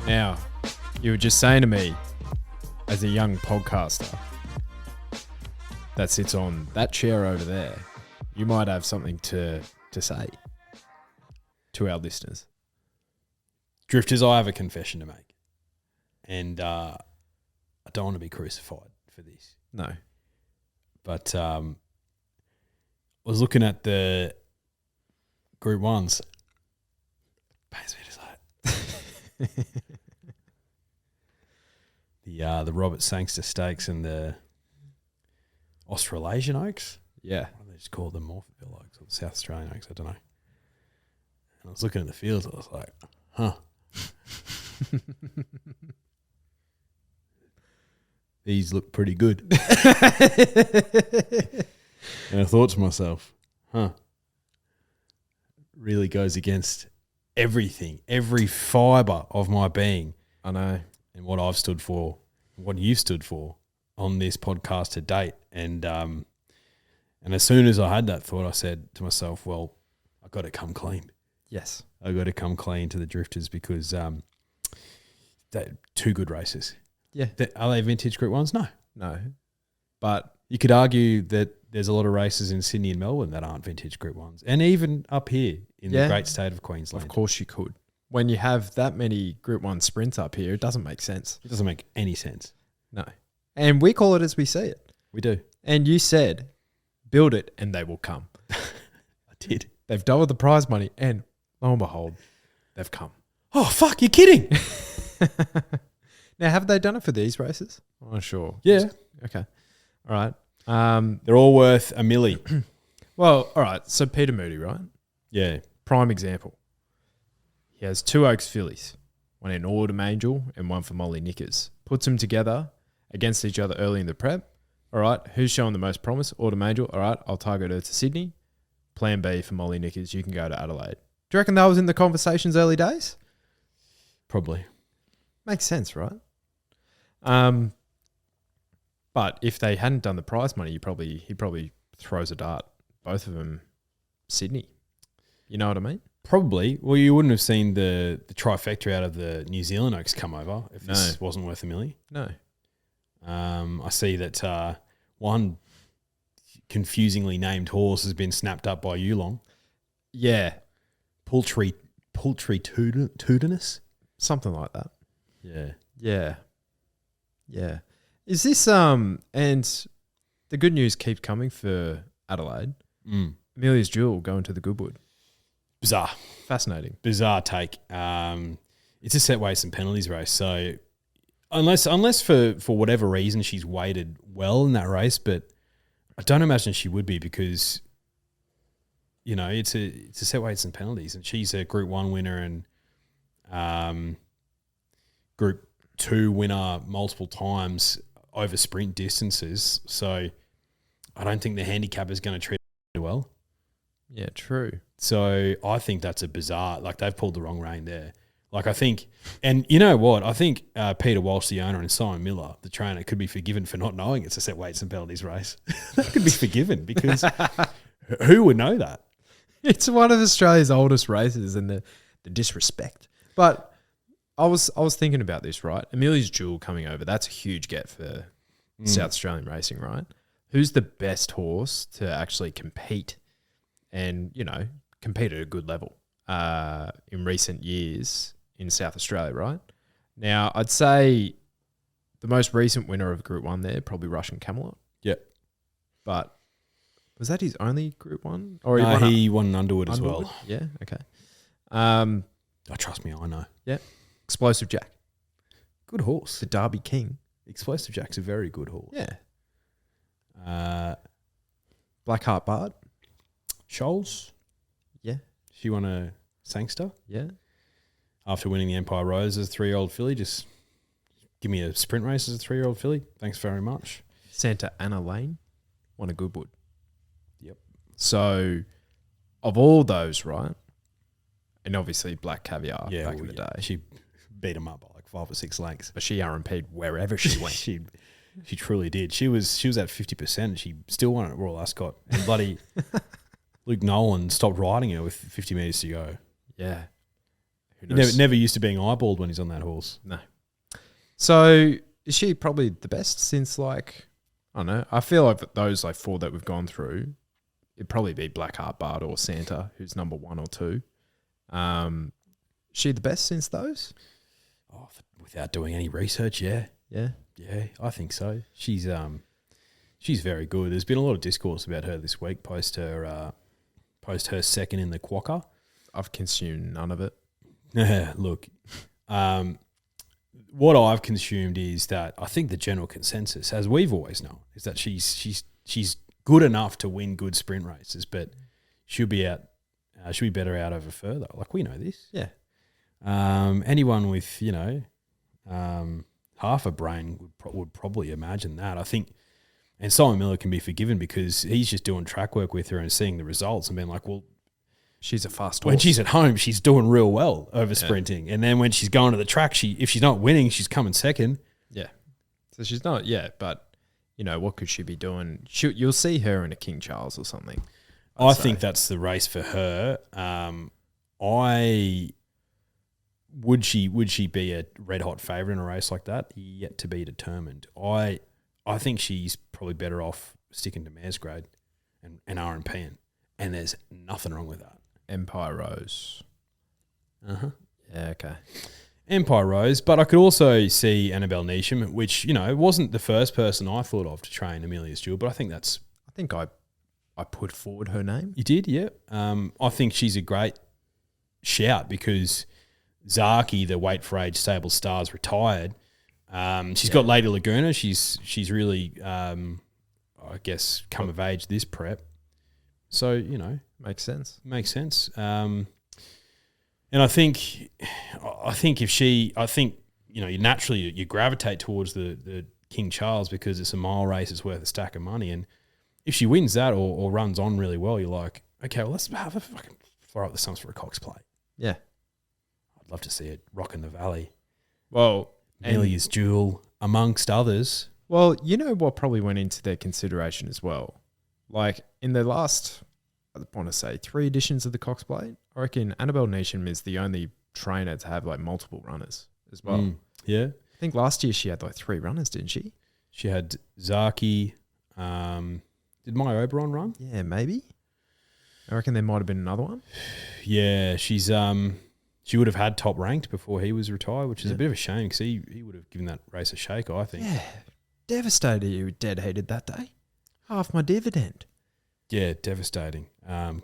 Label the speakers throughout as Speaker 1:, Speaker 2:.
Speaker 1: Now, you were just saying to me, as a young podcaster that sits on that chair over there, you might have something to say to our listeners.
Speaker 2: Drifters, I have a confession to make. And I don't want to be crucified for this.
Speaker 1: No.
Speaker 2: But I was looking at the Group 1s. Pains me to say it. The Robert Sangster Stakes and the Australasian Oaks.
Speaker 1: Yeah.
Speaker 2: What do they just call them? Morpheville Oaks or the South Australian Oaks? I don't know. And I was looking at the fields. I was like, huh. These look pretty good. And I thought to myself, huh. Really goes against everything, every fibre of my being.
Speaker 1: I know.
Speaker 2: And what I've stood for, what you've stood for on this podcast to date. And as soon as I had that thought, I said to myself, well, I've got to come clean.
Speaker 1: Yes.
Speaker 2: I've got to come clean to the Drifters because they're two good races.
Speaker 1: Yeah.
Speaker 2: Are they vintage Group 1s? No.
Speaker 1: No. But
Speaker 2: you could argue that there's a lot of races in Sydney and Melbourne that aren't vintage Group 1s. And even up here in the great state of Queensland.
Speaker 1: Of course you could. When you have that many Group 1 sprints up here, it doesn't make sense.
Speaker 2: It doesn't make any sense.
Speaker 1: No. And we call it as we see it.
Speaker 2: We do.
Speaker 1: And you said, build it and they will come.
Speaker 2: I did.
Speaker 1: They've doubled the prize money and lo and behold, they've come.
Speaker 2: Oh, fuck, you're kidding.
Speaker 1: Now, have they done it for these races? Oh, sure.
Speaker 2: Yeah.
Speaker 1: Okay. All right.
Speaker 2: They're all worth a milli.
Speaker 1: Well, all right. So Peter Moody, right?
Speaker 2: Yeah.
Speaker 1: Prime example. He has 2 Oaks fillies, one in Autumn Angel and one for Molly Knickers. Puts them together against each other early in the prep. All right. Who's showing the most promise? Autumn Angel. All right. I'll target her to Sydney. Plan B for Molly Knickers. You can go to Adelaide. Do you reckon that was in the conversations early days?
Speaker 2: Probably.
Speaker 1: Makes sense, right? But if they hadn't done the prize money, he probably throws a dart. Both of them, Sydney. You know what I mean?
Speaker 2: Probably. Well, you wouldn't have seen the trifecta out of the New Zealand Oaks come over if this wasn't worth a milli.
Speaker 1: No.
Speaker 2: I see that one confusingly named horse has been snapped up by Yulong.
Speaker 1: Yeah.
Speaker 2: Poultry Tootinus?
Speaker 1: Something like that.
Speaker 2: Yeah.
Speaker 1: Yeah. Yeah. Is this and the good news keeps coming for Adelaide. Amelia's Jewel going to the Goodwood.
Speaker 2: Bizarre.
Speaker 1: Fascinating.
Speaker 2: Bizarre take. It's a set weights and penalties race. So unless for whatever reason she's weighted well in that race, but I don't imagine she would be because, you know, it's a set weights and penalties, and she's a Group 1 winner and Group 2 winner multiple times over sprint distances. So I don't think the handicap is going to treat her well.
Speaker 1: Yeah, true.
Speaker 2: So I think that's a bizarre, like they've pulled the wrong rein there. Like I think, and you know what? I think Peter Walsh, the owner, and Simon Miller, the trainer, could be forgiven for not knowing it's a set weights and penalties race. That could be forgiven because who would know that?
Speaker 1: It's one of Australia's oldest races and the disrespect. But I was thinking about this, right? Amelia's Jewel coming over, that's a huge get for South Australian racing, right? Who's the best horse to actually compete and, you know, compete at a good level in recent years in South Australia, right? Now, I'd say the most recent winner of Group 1 there, probably Russian Camelot.
Speaker 2: Yep.
Speaker 1: But was that his only Group 1? Or
Speaker 2: he won an Underwood as well.
Speaker 1: Yeah, okay.
Speaker 2: Trust me, I know.
Speaker 1: Yeah. Explosive Jack.
Speaker 2: Good horse.
Speaker 1: The Derby King.
Speaker 2: Explosive Jack's a very good horse.
Speaker 1: Yeah. Blackheart Bard.
Speaker 2: Scholes.
Speaker 1: Yeah.
Speaker 2: She won a Sangster.
Speaker 1: Yeah.
Speaker 2: After winning the Empire Rose as a 3-year-old filly, just give me a sprint race as a 3-year-old filly. Thanks very much.
Speaker 1: Santa Ana Lane won a Goodwood.
Speaker 2: Yep.
Speaker 1: So, of all those, right? And obviously Black Caviar back in the day.
Speaker 2: She beat him up by like 5 or 6 lengths.
Speaker 1: But she RMP'd wherever she went.
Speaker 2: She truly did. She was at 50% and she still won at Royal Ascot. And bloody Luke Nolan stopped riding her with 50 metres to go.
Speaker 1: Yeah. who
Speaker 2: He
Speaker 1: knows?
Speaker 2: never used to being eyeballed when he's on that horse.
Speaker 1: No. So is she probably the best since like, I don't know. I feel like those like 4 that we've gone through, it'd probably be Blackheart Bard or Santa, who's number 1 or 2. She the best since those?
Speaker 2: Oh, without doing any research, yeah.
Speaker 1: Yeah.
Speaker 2: Yeah, I think so. She's very good. There's been a lot of discourse about her this week post her second in the Quokka.
Speaker 1: I've consumed none of it.
Speaker 2: Look, what I've consumed is that I think the general consensus, as we've always known, is that she's good enough to win good sprint races, but she'll be better out over further. Like, we know this.
Speaker 1: Yeah.
Speaker 2: Anyone with half a brain would probably imagine that. I think, and Simon Miller can be forgiven because he's just doing track work with her and seeing the results and being like, well,
Speaker 1: she's a fast horse.
Speaker 2: when she's at home, she's doing real well over sprinting, and then when she's going to the track, if she's not winning, she's coming second.
Speaker 1: Yeah. So she's not yet, but you know, what could she be doing? You'll see her in a King Charles or something.
Speaker 2: I think that's the race for her. Would she be a red hot favourite in a race like that? Yet to be determined. I think she's probably better off sticking to mare's grade and RMPing, and there's nothing wrong with that.
Speaker 1: Empire Rose. Yeah, okay.
Speaker 2: Empire Rose, but I could also see Annabelle Neesham, which, you know, wasn't the first person I thought of to train Amelia's Jewel, but I think I put forward her name. You did, yeah. I think she's a great shout because Zaki, the Wait for Age stable star's retired. She's got Lady Laguna. She's really, I guess, come of age this prep. So, you know.
Speaker 1: Makes sense.
Speaker 2: And I think you know, naturally you gravitate towards the King Charles because it's a mile race, it's worth a stack of money. And if she wins that or runs on really well, you're like, okay, well, let's have a fucking throw up the sums for a Cox Plate.
Speaker 1: Yeah.
Speaker 2: I'd love to see it rocking the valley.
Speaker 1: Well,
Speaker 2: Amelia's Jewel, amongst others.
Speaker 1: Well, you know what probably went into their consideration as well? Like, in the last, I want to say, 3 editions of the Cox Plate, I reckon Annabelle Neesham is the only trainer to have, like, multiple runners as well.
Speaker 2: Yeah.
Speaker 1: I think last year she had, like, 3 runners, didn't she?
Speaker 2: She had Zaki. Did Maya Oberon run?
Speaker 1: Yeah, maybe. I reckon there might have been another one.
Speaker 2: Yeah, she's she would have had top ranked before he was retired, which is a bit of a shame because he would have given that race a shake, I think.
Speaker 1: Yeah. Devastated you dead-heated that day. Half my dividend.
Speaker 2: Yeah, devastating.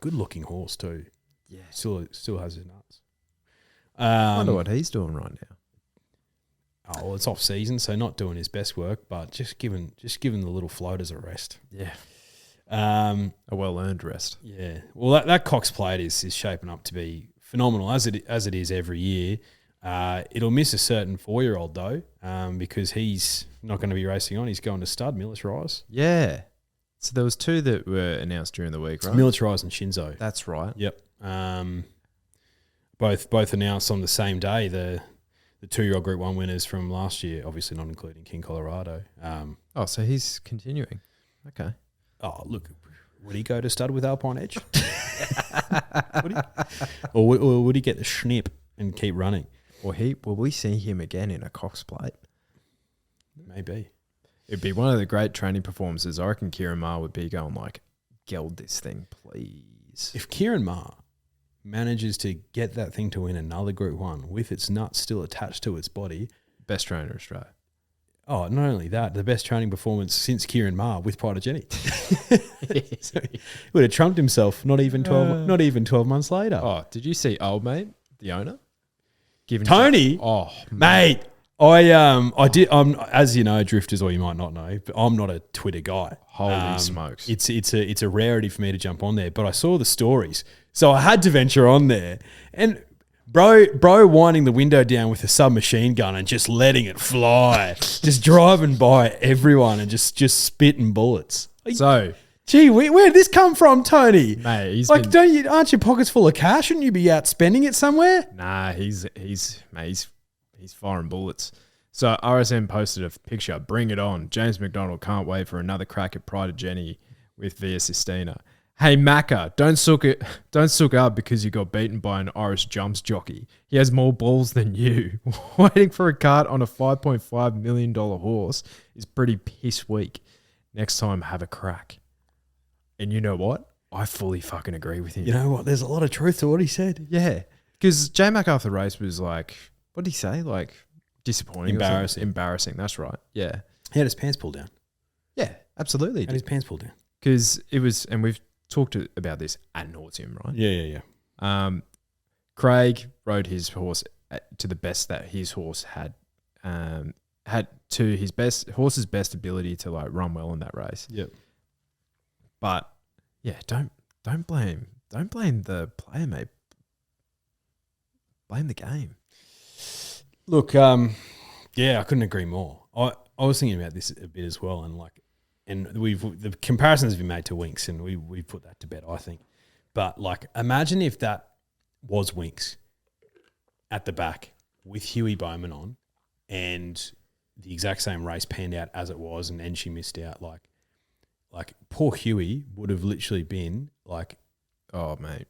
Speaker 2: Good looking horse too.
Speaker 1: Yeah.
Speaker 2: Still has his nuts.
Speaker 1: I wonder what he's doing right now.
Speaker 2: Oh, well, it's off season, so not doing his best work, but just giving the little floaters a rest.
Speaker 1: Yeah. A well-earned rest.
Speaker 2: Yeah. Well, that Cox Plate is shaping up to be phenomenal as it is every year. It'll miss a certain 4-year-old though, because he's not going to be racing on. He's going to stud Militarise.
Speaker 1: Yeah. So there was 2 that were announced during the week, right?
Speaker 2: Militarise and Shinzo.
Speaker 1: That's right.
Speaker 2: Yep. Both announced on the same day. The 2-year-old Group 1 winners from last year, obviously not including King Colorado.
Speaker 1: So he's continuing. Okay.
Speaker 2: Oh, look, would he go to stud with Alpine Edge? Would he? Or would he get the snip and keep running?
Speaker 1: Or will we see him again in a Cox Plate?
Speaker 2: Maybe.
Speaker 1: It'd be one of the great training performances. I reckon Kieran Maher would be going like, geld this thing, please.
Speaker 2: If Kieran Maher manages to get that thing to win another Group 1 with its nuts still attached to its body.
Speaker 1: Best trainer in Australia.
Speaker 2: Oh, not only that, the best training performance since Kieran Maher with Prodigy. So he would have trumped himself not even 12 months later.
Speaker 1: Oh, did you see old mate, the owner?
Speaker 2: Tony?
Speaker 1: Oh,
Speaker 2: mate. I did. As you know, drifters, or you might not know, but I'm not a Twitter guy.
Speaker 1: Holy smokes!
Speaker 2: It's a rarity for me to jump on there. But I saw the stories, so I had to venture on there. And bro, winding the window down with a submachine gun and just letting it fly, just driving by everyone and just spitting bullets.
Speaker 1: So,
Speaker 2: gee, where did this come from, Tony?
Speaker 1: Mate, he's
Speaker 2: like, aren't your pockets full of cash? Shouldn't you be out spending it somewhere?
Speaker 1: Nah, he's firing bullets. So RSM posted a picture. Bring it on. James McDonald can't wait for another crack at Pride of Jenny with Via Sistina. Hey Macca, don't sook up because you got beaten by an Irish jumps jockey. He has more balls than you. Waiting for a cart on a $5.5 million horse is pretty piss weak. Next time, have a crack. And you know what? I fully fucking agree with him.
Speaker 2: You know what? There's a lot of truth to what he said.
Speaker 1: Yeah. Because J-Mac after the race was like, what did he say? Like, disappointing. Embarrassing. That's right. Yeah.
Speaker 2: He had his pants pulled down.
Speaker 1: Yeah, absolutely.
Speaker 2: Had his pants pulled down.
Speaker 1: Because it was, and we've talked about this ad nauseum, right?
Speaker 2: Yeah.
Speaker 1: Craig rode his horse to the best that his horse had to his horse's best ability to like run well in that race.
Speaker 2: Yep.
Speaker 1: But yeah, don't blame the player, mate. Blame the game.
Speaker 2: Look, yeah, I couldn't agree more. I was thinking about this a bit as well, and the comparisons have been made to Winks, and we put that to bed, I think. But like, imagine if that was Winks at the back with Huey Bowman on, and the exact same race panned out as it was, and then she missed out. Like poor Huey would have literally been like,
Speaker 1: oh mate,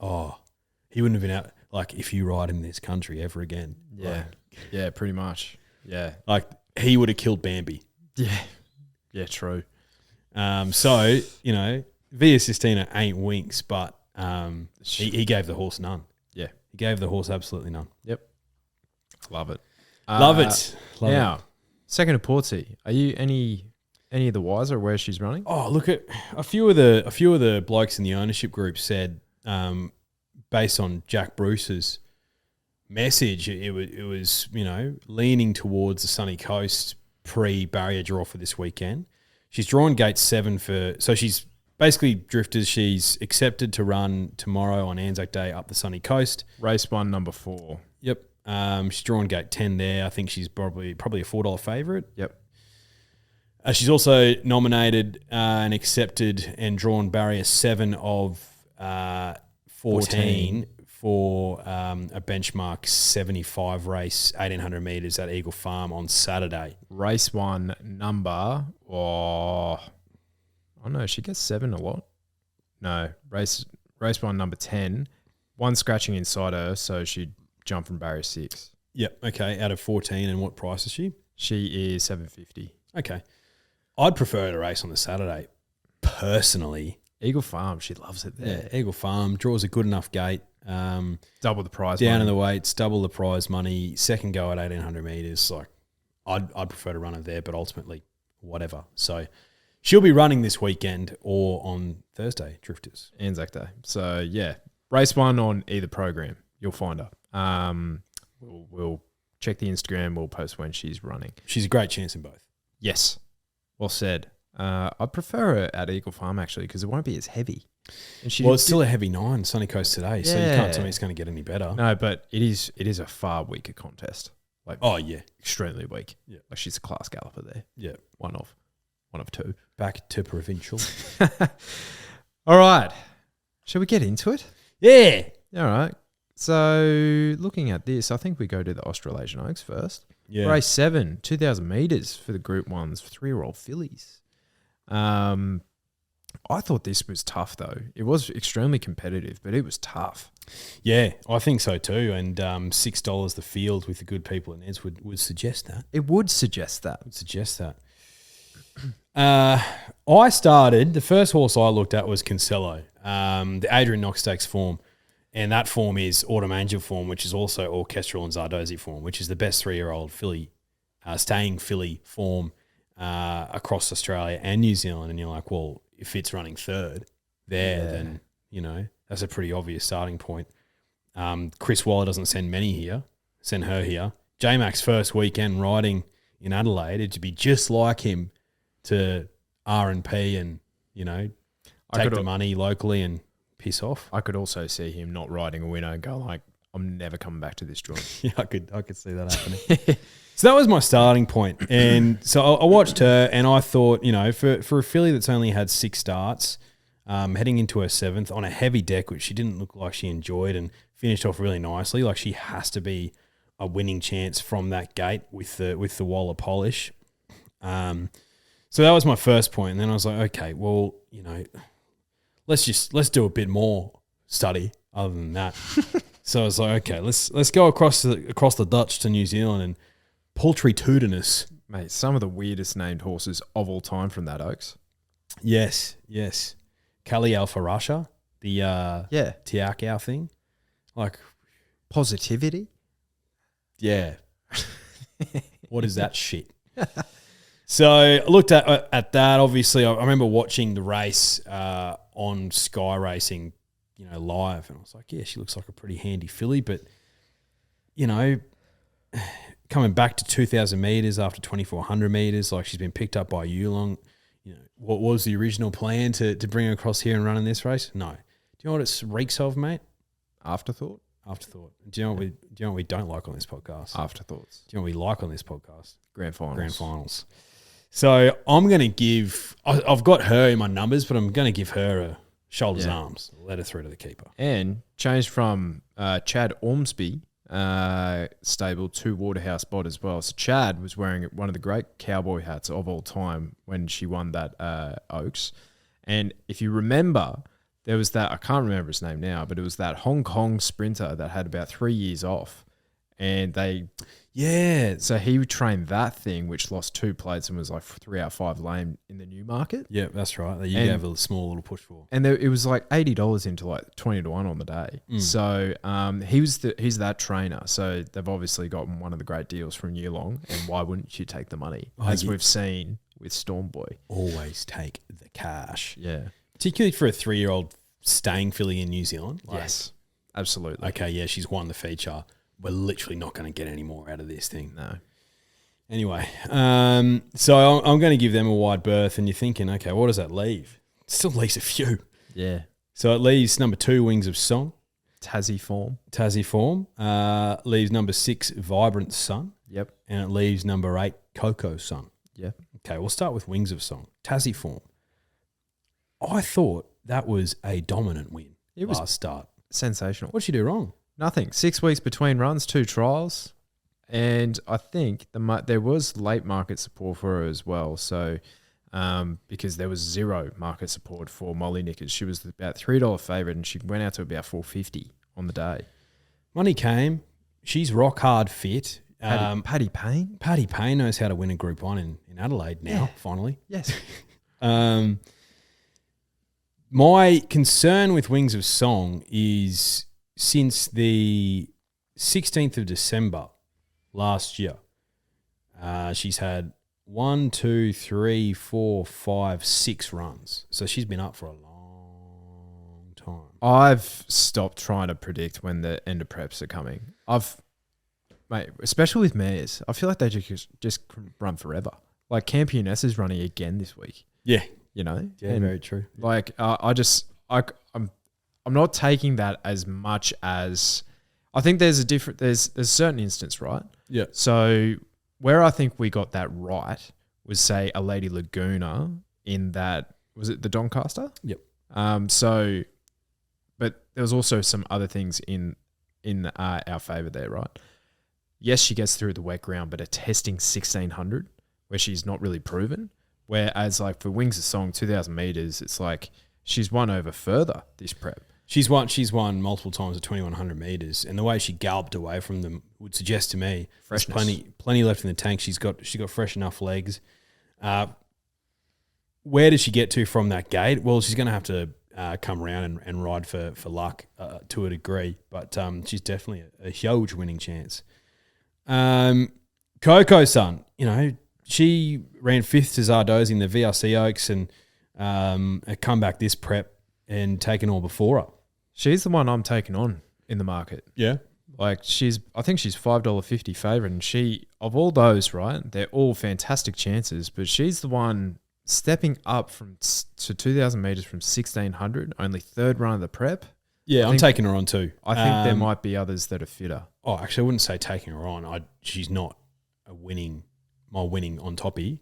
Speaker 2: he wouldn't have been out. Like, if you ride in this country ever again,
Speaker 1: yeah, yeah, pretty much, yeah.
Speaker 2: Like he would have killed Bambi.
Speaker 1: Yeah, true.
Speaker 2: So you know, Via Sistina ain't Winks, but he gave the horse none.
Speaker 1: Yeah,
Speaker 2: he gave the horse absolutely none.
Speaker 1: Yep, love it.
Speaker 2: Love it.
Speaker 1: Now, second to Portsea. Are you any of the wiser where she's running?
Speaker 2: Oh, look at a few of the blokes in the ownership group said, based on Jack Bruce's message, it was leaning towards the sunny coast pre-barrier draw for this weekend. She's drawn gate 7 so she's basically drifters. She's accepted to run tomorrow on Anzac Day up the sunny coast.
Speaker 1: Race 1, number 4.
Speaker 2: Yep. She's drawn gate 10 there. I think she's probably a $4 favourite.
Speaker 1: Yep.
Speaker 2: She's also nominated and accepted and drawn barrier 7 of 14 for a benchmark 75 race, 1,800 metres at Eagle Farm on Saturday.
Speaker 1: Race 1 number, no, she gets 7 a lot. No, race 1 number 10, 1 scratching inside her, so she'd jump from barrier 6.
Speaker 2: Yep, okay, out of 14, and what price is she?
Speaker 1: She is $7.50.
Speaker 2: Okay. I'd prefer her to race on the Saturday, personally.
Speaker 1: Eagle Farm, she loves it there.
Speaker 2: Yeah, Eagle Farm, draws a good enough gate.
Speaker 1: Double the prize
Speaker 2: down
Speaker 1: money.
Speaker 2: in the weights, double the prize money, second go at 1,800 metres. Like, I'd prefer to run her there, but ultimately, whatever. So, she'll be running this weekend or on Thursday, Drifters.
Speaker 1: Anzac Day. So, yeah, race 1 on either program. You'll find her. We'll check the Instagram. We'll post when she's running.
Speaker 2: She's a great chance in both.
Speaker 1: Yes. Well said. I'd prefer her at Eagle Farm, actually, because it won't be as heavy. And
Speaker 2: it's still a heavy 9, Sunny Coast today, so you can't tell me it's going to get any better.
Speaker 1: No, but it is a far weaker contest. Like, extremely weak.
Speaker 2: Yeah,
Speaker 1: like she's a class galloper there.
Speaker 2: Yeah,
Speaker 1: one of 2.
Speaker 2: Back to provincial.
Speaker 1: All right, shall we get into it?
Speaker 2: Yeah.
Speaker 1: All right. So looking at this, I think we go to the Australasian Oaks first.
Speaker 2: Yeah.
Speaker 1: Race 7, 2,000 metres for the Group 1s, 3-year-old fillies. I thought this was tough, though. It was extremely competitive, but it was tough.
Speaker 2: Yeah, I think so too. And $6 the field with the good people in Eds would suggest that.
Speaker 1: It would suggest that.
Speaker 2: The first horse I looked at was Cancelo, the Adrian Knox Stakes form. And that form is Autumn Angel form, which is also Orchestral and Zardozi form, which is the best 3-year-old filly, staying filly form across Australia and New Zealand. And you're like, well, if it's running third there, then, that's a pretty obvious starting point. Chris Waller doesn't send her here. J-Mac's first weekend riding in Adelaide, it'd be just like him to R&P and, take the money locally and piss off.
Speaker 1: I could also see him not riding a winner and go like, I'm never coming back to this joint.
Speaker 2: Yeah, I could see that happening. So that was my starting point. And so I watched her and I thought, for a filly that's only had 6 starts, heading into her 7th on a heavy deck, which she didn't look like she enjoyed and finished off really nicely. Like, she has to be a winning chance from that gate with the Waller polish. So that was my first point. And then I was like, okay, well, let's do a bit more study other than that. So I was like, okay, let's go across the Dutch to New Zealand and Poultry Tootinus.
Speaker 1: Mate, some of the weirdest named horses of all time from that Oaks.
Speaker 2: Yes. Kali Alpha Russia, the Tiakau thing. Like,
Speaker 1: Positivity.
Speaker 2: yeah. What is that shit? So I looked at that. Obviously, I remember watching the race on Sky Racing, live, and I was like, yeah, she looks like a pretty handy filly. But coming back to 2,000 meters after 2,400 meters, like she's been picked up by Yulong. What was the original plan to bring her across here and run in this race? No. Do you know what it reeks of, mate?
Speaker 1: Afterthought.
Speaker 2: Do you know what we don't like on this podcast?
Speaker 1: Afterthoughts.
Speaker 2: Do you know what we like on this podcast?
Speaker 1: Grand finals.
Speaker 2: So I'm going to give – I've got her in my numbers, but I'm going to give her a shoulders, arms, let her through to the keeper.
Speaker 1: And changed from Chad Ormsby stable to Waterhouse Bot as well. So Chad was wearing one of the great cowboy hats of all time when she won that Oaks. And if you remember, there was that – I can't remember his name now, but it was that Hong Kong sprinter that had about 3 years off. And they – yeah, so he trained that thing, which lost 2 plates and was like 3 out of 5 lame in the new market.
Speaker 2: Yeah, that's right. That you gave a small little push for.
Speaker 1: And it was like $80 into like 20 to 1 on the day. So he's that trainer. So they've obviously gotten one of the great deals from Yulong. And why wouldn't you take the money? As we've seen with Stormboy.
Speaker 2: Always take the cash.
Speaker 1: Yeah.
Speaker 2: Particularly for a 3-year-old staying filly in New Zealand.
Speaker 1: Yes, absolutely.
Speaker 2: Okay, yeah, she's won the feature. We're literally not going to get any more out of this thing.
Speaker 1: No.
Speaker 2: Anyway, so I'm going to give them a wide berth, and you're thinking, okay, what does that leave? It still leaves a few.
Speaker 1: Yeah.
Speaker 2: So it leaves number 2, Wings of Song.
Speaker 1: Tassie form.
Speaker 2: Leaves number 6, Vibrant Sun.
Speaker 1: Yep.
Speaker 2: And it leaves number 8, Cocoa Sun.
Speaker 1: Yep.
Speaker 2: Okay, we'll start with Wings of Song. Tassie form. I thought that was a dominant win.
Speaker 1: It was
Speaker 2: last start.
Speaker 1: Sensational.
Speaker 2: What did she do wrong?
Speaker 1: Nothing. 6 weeks between runs, 2 trials. And I think there was late market support for her as well. So, because there was 0 market support for Molly Knickers. She was about $3 favourite and she went out to about $4.50 on the day.
Speaker 2: Money came. She's rock hard fit.
Speaker 1: Paddy Payne?
Speaker 2: Paddy Payne knows how to win a Group 1 in Adelaide now, finally.
Speaker 1: Yes.
Speaker 2: My concern with Wings of Song is since the 16th of December last year, she's had 1, 2, 3, 4, 5, 6 runs. So she's been up for a long time.
Speaker 1: I've stopped trying to predict when the end of preps are coming. Mate, especially with mares, I feel like they just run forever. Like Campioness is running again this week.
Speaker 2: Yeah.
Speaker 1: Yeah,
Speaker 2: and very true.
Speaker 1: Like I'm not taking that as much as I think there's a certain instance, right?
Speaker 2: Yeah.
Speaker 1: So where I think we got that right was say a Lady Laguna in that, was it the Doncaster?
Speaker 2: Yep.
Speaker 1: But there was also some other things in our favour there, right? Yes, she gets through the wet ground, but a testing 1,600 where she's not really proven. Whereas like for Wings of Song, 2,000 metres, it's like she's won over further this prep.
Speaker 2: She's won multiple times at 2,100 metres, and the way she galloped away from them would suggest to me there's plenty left in the tank. She's got fresh enough legs. Where does she get to from that gate? Well, she's going to have to come around and ride for luck to a degree, but she's definitely a huge winning chance. Coco Sun, she ran 5th to Zardoz in the VRC Oaks and a comeback this prep and taken all before her.
Speaker 1: She's the one I'm taking on in the market.
Speaker 2: Yeah.
Speaker 1: Like I think she's $5.50 favourite, and she, of all those, right, they're all fantastic chances, but she's the one stepping up to 2,000 metres from 1,600, only 3rd run of the prep.
Speaker 2: Yeah, I'm taking her on too.
Speaker 1: I think there might be others that are fitter.
Speaker 2: Oh, actually, I wouldn't say taking her on. She's not my winning on toppy,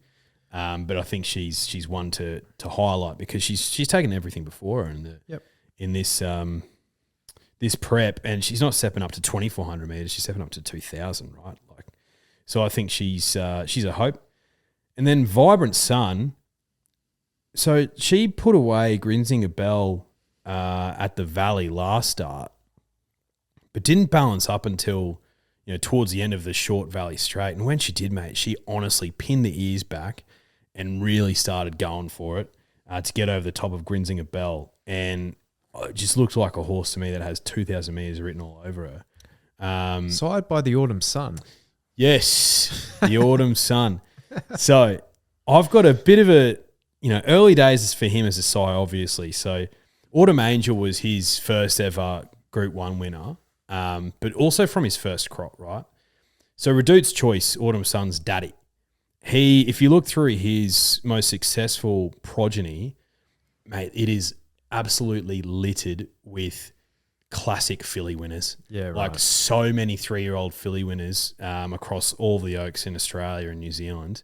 Speaker 2: but I think she's one to highlight because she's taken everything before her in this prep, and she's not stepping up to 2,400 metres. She's stepping up to 2,000, right? So I think she's a hope. And then Vibrant Sun. So she put away Grinzinger Bell at the Valley last start, but didn't balance up until towards the end of the short Valley Straight. And when she did, mate, she honestly pinned the ears back and really started going for it to get over the top of Grinzinger Bell. And it just looked like a horse to me that has 2,000 metres written all over her.
Speaker 1: Side by the Autumn Sun.
Speaker 2: Yes, the Autumn Sun. So I've got a bit of a, early days for him as a sire, obviously. So Autumn Angel was his first ever Group 1 winner, but also from his first crop, right? So Redout's Choice, Autumn Sun's daddy. If you look through his most successful progeny, mate, it is absolutely littered with classic filly winners.
Speaker 1: Yeah, right.
Speaker 2: Like so many 3-year-old filly winners across all the Oaks in Australia and New Zealand.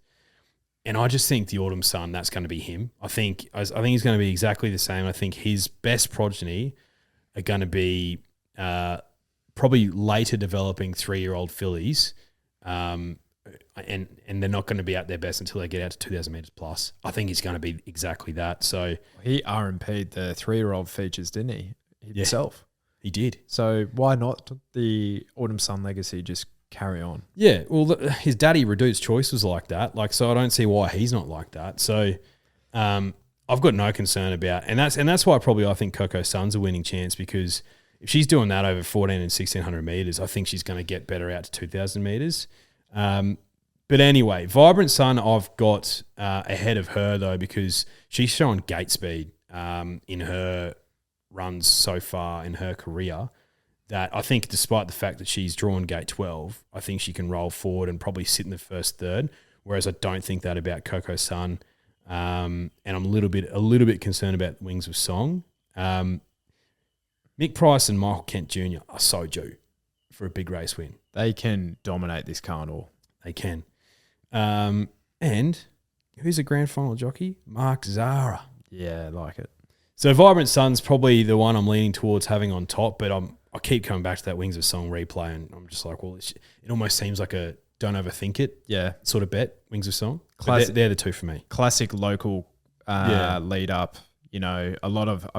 Speaker 2: And I just think the Autumn Sun, that's going to be him. I think he's going to be exactly the same. I think his best progeny are going to be probably later developing 3-year-old fillies, and they're not going to be at their best until they get out to 2,000 metres plus. I think he's going to be exactly that. So
Speaker 1: he RMP'd the 3-year-old features, didn't he? Himself.
Speaker 2: Yeah, he did.
Speaker 1: So why not the Autumn Sun legacy just carry on?
Speaker 2: Yeah, well, his daddy Redout's Choice was like that. So I don't see why he's not like that. So I've got no concern about, and that's why probably I think Coco Sun's a winning chance, because if she's doing that over 1,400 and 1,600 metres, I think she's going to get better out to 2,000 metres. But anyway, Vibrant Sun I've got ahead of her though, because she's shown gate speed in her runs so far in her career, that I think despite the fact that she's drawn gate 12, I think she can roll forward and probably sit in the first third, whereas I don't think that about Coco Sun. And I'm a little bit concerned about Wings of Song. Mick Price and Michael Kent Jr. are so due for a big race win.
Speaker 1: They can dominate this carnival.
Speaker 2: They can. And who's a grand final jockey? Mark Zara.
Speaker 1: Yeah, I like it.
Speaker 2: So Vibrant Sun's probably the one I'm leaning towards having on top, but I keep coming back to that Wings of Song replay, and I'm just like, well, it almost seems like a don't overthink it sort of bet, Wings of Song. They're the two for me.
Speaker 1: Classic local lead up. I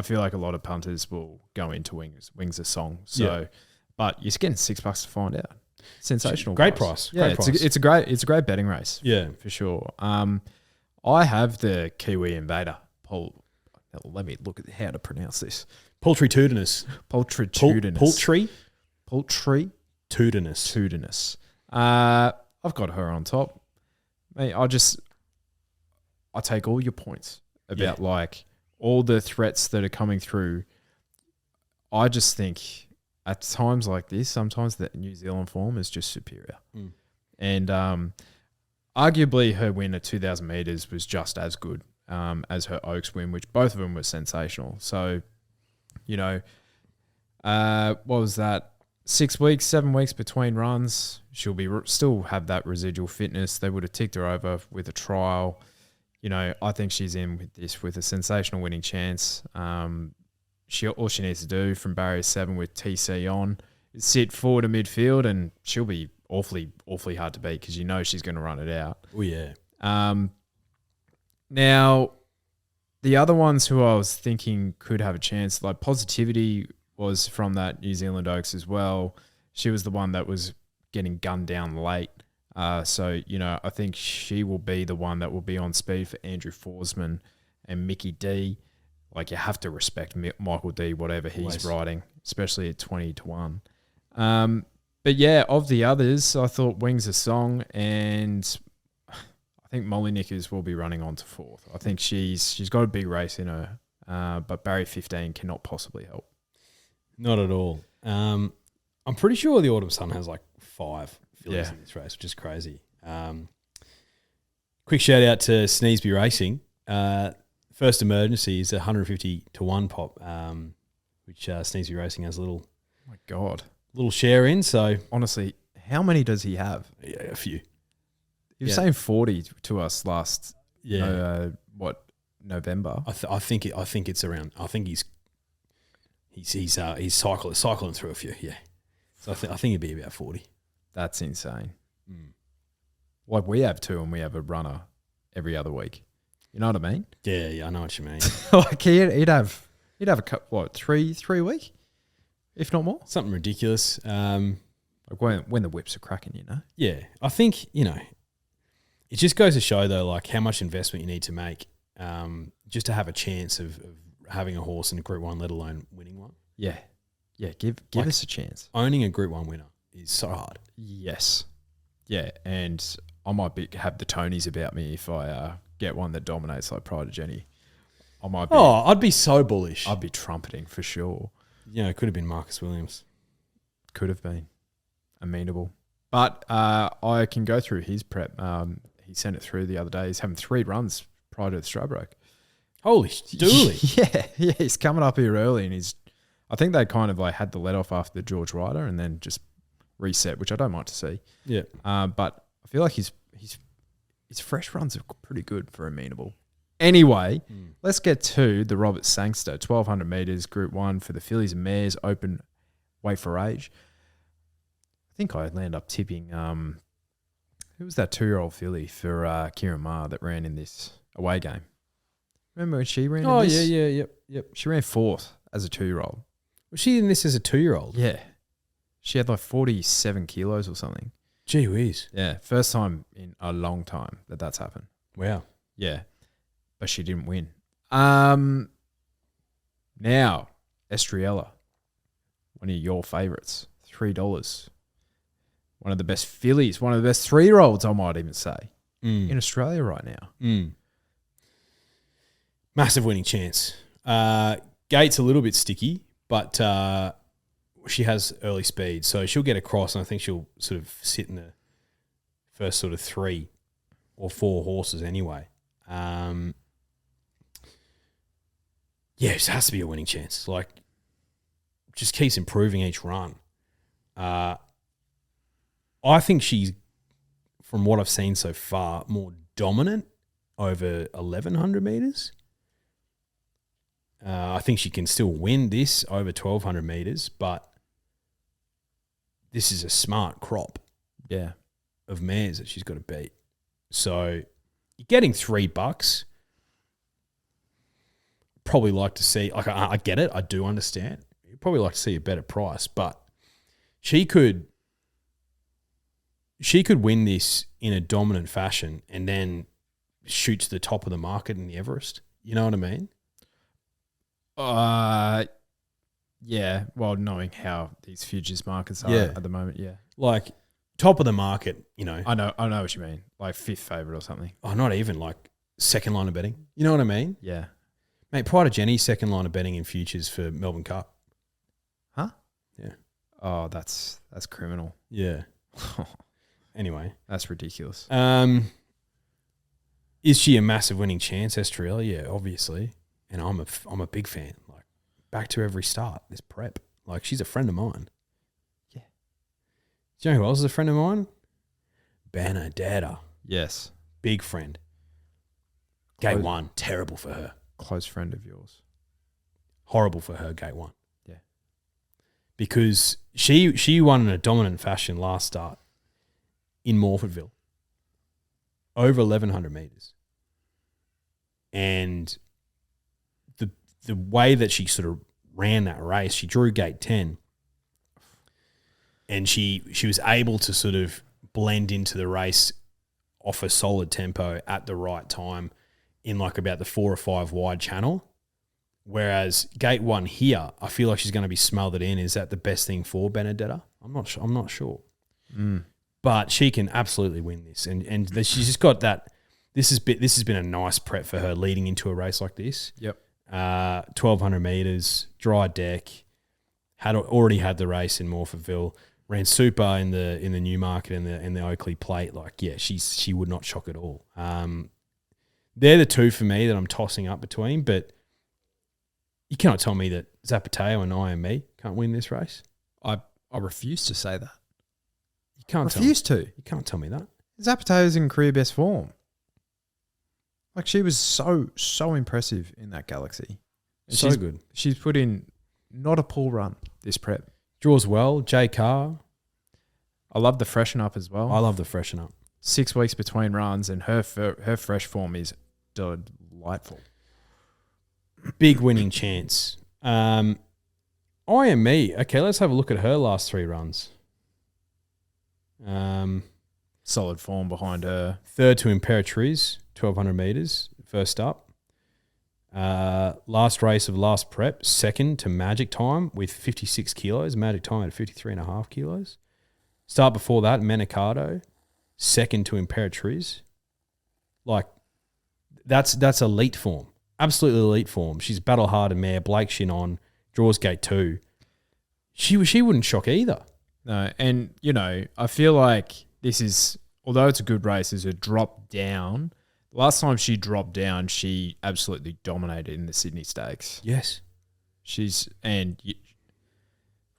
Speaker 1: feel like a lot of punters will go into Wings of Song. So, but you're getting $6 to find out. Sensational.
Speaker 2: Great price.
Speaker 1: Yeah, it's a great betting race.
Speaker 2: Yeah,
Speaker 1: for sure. I have the Kiwi Invader. Let me look at how to pronounce this.
Speaker 2: Poultry-tudinous.
Speaker 1: Poultry-tudinous. I've got her on top. Mate, I take all your points about like all the threats that are coming through. I just think at times like this, sometimes the New Zealand form is just superior. And arguably her win at 2,000 metres was just as good as her Oaks win, which both of them were sensational. So, what was that? 7 weeks between runs. She'll still have that residual fitness. They would have ticked her over with a trial. I think she's in with this with a sensational winning chance. All she needs to do from barrier 7 with TC on is sit forward to midfield, and she'll be awfully hard to beat because she's going to run it out.
Speaker 2: Oh yeah.
Speaker 1: Now, the other ones who I was thinking could have a chance, like Positivity was from that New Zealand Oaks as well. She was the one that was getting gunned down late. So, I think she will be the one that will be on speed for Andrew Forsman and Mickey D. Like, you have to respect Michael D, whatever he's riding, especially at 20-1. But yeah, of the others, I thought Wings of Song, and I think Molly Nickers will be running on to 4th. I think she's got a big race in her, but barrier 15 cannot possibly help.
Speaker 2: Not at all. I'm pretty sure the Autumn Sun has like 5 fillies in this race, which is crazy. Quick shout out to Sneesby Racing. First Emergency is 150-1 pop, which Sneesby Racing has a little share in. So
Speaker 1: honestly, how many does he have?
Speaker 2: Yeah, a few.
Speaker 1: He was saying 40 to us last. November?
Speaker 2: I think it's around. I think he's cycling through a few. Yeah, so I think it'd be about 40.
Speaker 1: That's insane. Like we have 2, and we have a runner every other week. You know what I mean?
Speaker 2: Yeah, I know what you mean.
Speaker 1: Like he'd have He'd have three week, if not more.
Speaker 2: Something ridiculous.
Speaker 1: Like when the whips are cracking, you know.
Speaker 2: Yeah, I think it just goes to show though, like how much investment you need to make just to have a chance of having a horse in a Group 1, let alone winning one.
Speaker 1: Yeah, give us a chance.
Speaker 2: Owning a Group 1 winner is so hard.
Speaker 1: Yes, yeah, and I might have the Tonys about me if I get one that dominates like Pride of Jenny. I might be.
Speaker 2: Oh, I'd be so bullish.
Speaker 1: I'd be trumpeting for sure.
Speaker 2: It could have been Marcus Williams.
Speaker 1: Could have been amenable, but I can go through his prep. He sent it through the other day. He's having 3 runs prior to the Stradbroke.
Speaker 2: Holy dooly!
Speaker 1: yeah, he's coming up here early, and I think they kind of like had the let off after the George Ryder, and then just reset, which I don't mind to see.
Speaker 2: Yeah,
Speaker 1: but I feel like his fresh runs are pretty good for amenable. Anyway, let's get to the Robert Sangster, 1,200 metres, Group 1 for the fillies and mares, open weight for age. I think I land up tipping. Who was that 2-year-old filly for Kieran Maher that ran in this away game? Remember when she ran in this?
Speaker 2: Oh, yeah, yep.
Speaker 1: She ran 4th as a 2-year-old.
Speaker 2: Was she in this as a 2-year-old?
Speaker 1: Yeah. She had like 47 kilos or something.
Speaker 2: Gee whiz.
Speaker 1: Yeah, first time in a long time that's happened.
Speaker 2: Wow.
Speaker 1: Yeah. But she didn't win. Now, Estriella, one of your favourites, $3. One of the best fillies, one of the best 3-year-olds, I might even say, in Australia right now.
Speaker 2: Massive winning chance. Gate's a little bit sticky, but she has early speed, so she'll get across, and I think she'll sort of sit in the first sort of 3 or 4 horses anyway. It has to be a winning chance. Like, just keeps improving each run. I think she's, from what I've seen so far, more dominant over 1,100 metres. I think she can still win this over 1,200 metres, but this is a smart crop of mares that she's got to beat. So you're getting $3. Probably like to see, like I get it, I do understand. You'd probably like to see a better price, but she could win this in a dominant fashion and then shoot to the top of the market in the Everest. You know what I mean?
Speaker 1: Yeah. Well, knowing how these futures markets are at the moment,
Speaker 2: like top of the market.
Speaker 1: I know what you mean. Like 5th favourite or something.
Speaker 2: Oh, not even like second line of betting. You know what I mean?
Speaker 1: Yeah.
Speaker 2: Mate, Pride of Jenny, second line of betting in futures for Melbourne Cup.
Speaker 1: Huh?
Speaker 2: Yeah.
Speaker 1: Oh, that's criminal.
Speaker 2: Yeah. Anyway.
Speaker 1: That's ridiculous.
Speaker 2: Is she a massive winning chance, Estriella? Yeah, obviously. And I'm a big fan. Like, back to every start, this prep. Like, she's a friend of mine.
Speaker 1: Yeah.
Speaker 2: Do you know who else is a friend of mine? Benedetta.
Speaker 1: Yes.
Speaker 2: Big friend. Gate 1, terrible for her.
Speaker 1: Close friend of yours.
Speaker 2: Horrible for her, Gate 1.
Speaker 1: Yeah.
Speaker 2: Because she won in a dominant fashion last start in Morfordville. Over 1,100 metres. And the way that she sort of ran that race, she drew Gate 10. And she was able to sort of blend into the race off a solid tempo at the right time in like about the 4 or 5 wide channel. Whereas Gate 1 here, I feel like she's going to be smothered in. Is that the best thing for Benedetta? I'm not sure. But she can absolutely win this. And she's just got that. This has been a nice prep for her leading into a race like this.
Speaker 1: Yep.
Speaker 2: 1,200 metres, dry deck, already had the race in Morfordville, ran super in the Newmarket and the Oakley Plate. Like, yeah, she would not shock at all. They're the two for me that I'm tossing up between, but you cannot tell me that Zapateo and IME can't win this race.
Speaker 1: I refuse to say that.
Speaker 2: You can't
Speaker 1: refuse to.
Speaker 2: You can't tell me that.
Speaker 1: Zapateo's in career best form. Like, she was so impressive in that Galaxy. And
Speaker 2: so good.
Speaker 1: She's put in not a poor run this prep.
Speaker 2: Draws well. J Carr.
Speaker 1: I love the freshen up as well.
Speaker 2: I love the freshen up.
Speaker 1: 6 weeks between runs, and her fresh form is delightful.
Speaker 2: Big winning chance. I am me. Okay, let's have a look at her last 3 runs.
Speaker 1: Solid form behind her.
Speaker 2: Third to Imperatriz, 1,200 metres, first up. Last race of last prep, second to Magic Time with 56 kilos. Magic Time at 53.5 kilos. Start before that, Menicado, second to Imperatriz. Like, that's elite form. Absolutely elite form. She's battle hard and mare, Blake Shin on, draws gate 2. She wouldn't shock either.
Speaker 1: No, and, you know, I feel like this is, although it's a good race, is a drop down. Last time she dropped down, she absolutely dominated in the Sydney Stakes.
Speaker 2: Yes.
Speaker 1: From